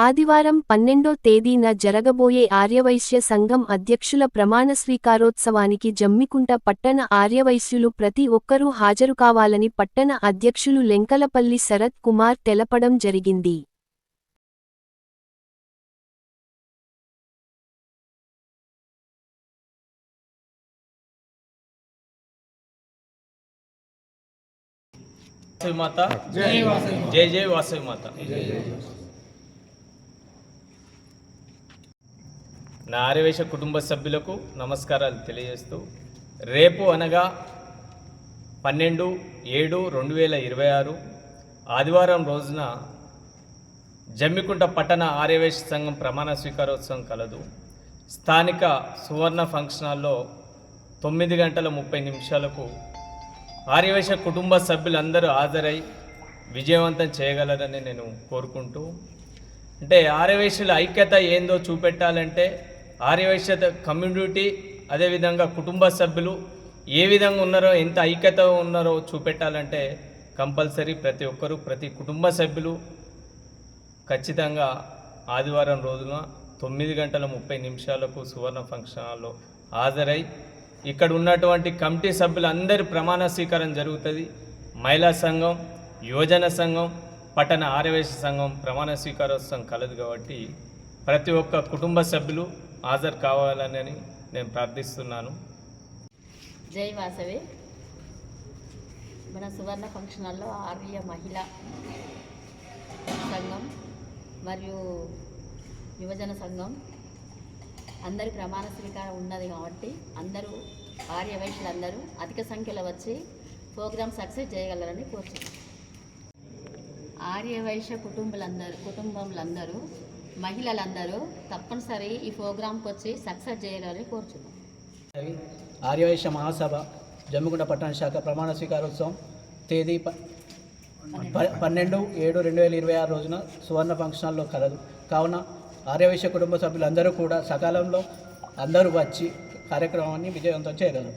ఆదివారం 12వ తేదీన జరగబోయే ఆర్యవైశ్య సంఘం అధ్యక్షుల ప్రమాణ స్వీకారోత్సవానికి జమ్మికుంట పట్టణ ఆర్యవైశ్యులు ప్రతి ఒక్కరూ హాజరు కావాలని పట్టణ అధ్యక్షులు లెంకలపల్లి శరత్ కుమార్ తెలపడం జరిగింది. జై జై వాసవి మాత. నా ఆర్యవైశ్య కుటుంబ సభ్యులకు నమస్కారాలు తెలియజేస్తూ, రేపు అనగా 12/7/2026 ఆదివారం రోజున జమ్మికుంట పట్టణ ఆర్యవైశ్య సంఘం ప్రమాణ స్వీకారోత్సవం కలదు. స్థానిక సువర్ణ ఫంక్షన్ హాల్లో 9:30 ఆర్యవైశ్య కుటుంబ సభ్యులందరూ హాజరై విజయవంతం చేయగలరని నేను కోరుకుంటూ, అంటే ఆర్యవైశ్యుల ఐక్యత ఏందో చూపెట్టాలంటే ఆర్యవైశ్య కమ్యూనిటీ అదేవిధంగా కుటుంబ సభ్యులు ఏ విధంగా ఉన్నారో, ఎంత ఐక్యత ఉన్నారో చూపెట్టాలంటే కంపల్సరీ ప్రతి ఒక్కరూ, ప్రతి కుటుంబ సభ్యులు ఖచ్చితంగా ఆదివారం రోజున 9:30 సువర్ణ ఫంక్షన్ హాల్లో హాజరై ఇక్కడ ఉన్నటువంటి కమిటీ సభ్యులందరి ప్రమాణ స్వీకారం జరుగుతుంది. మహిళా సంఘం, యువజన సంఘం, పట్టణ ఆర్యవైశ్య సంఘం ప్రమాణ స్వీకారోత్సవం కలదు కాబట్టి ప్రతి ఒక్క కుటుంబ సభ్యులు హాజరు కావాలని నేను ప్రార్థిస్తున్నాను. జై వాసవి. మన సువర్ణ ఫంక్షన్ హాల్లో ఆర్య మహిళా సంఘం మరియు యువజన సంఘం అందరి ప్రమాణ స్వీకారం ఉన్నది కాబట్టి అందరూ ఆర్యవైశ్యులందరూ అధిక సంఖ్యలో వచ్చి ప్రోగ్రామ్ సక్సెస్ చేయగలరని కోరుచున్నాను. ఆర్యవైశ్య కుటుంబంలందరూ మహిళలందరూ తప్పనిసరి ఈ ప్రోగ్రాంకి వచ్చి సక్సెస్ చేయాలని కోరుచున్నాం. ఆర్యవైశ్య మహాసభ జమ్మికుంట పట్టణ శాఖ ప్రమాణ స్వీకారోత్సవం తేదీ 12/7/2026 రోజున సువర్ణ ఫంక్షన్ హాల్లో కలదు. కావున ఆర్యవైశ్య కుటుంబ సభ్యులందరూ కూడా సకాలంలో అందరూ వచ్చి కార్యక్రమాన్ని విజయవంతం చేయగలరు.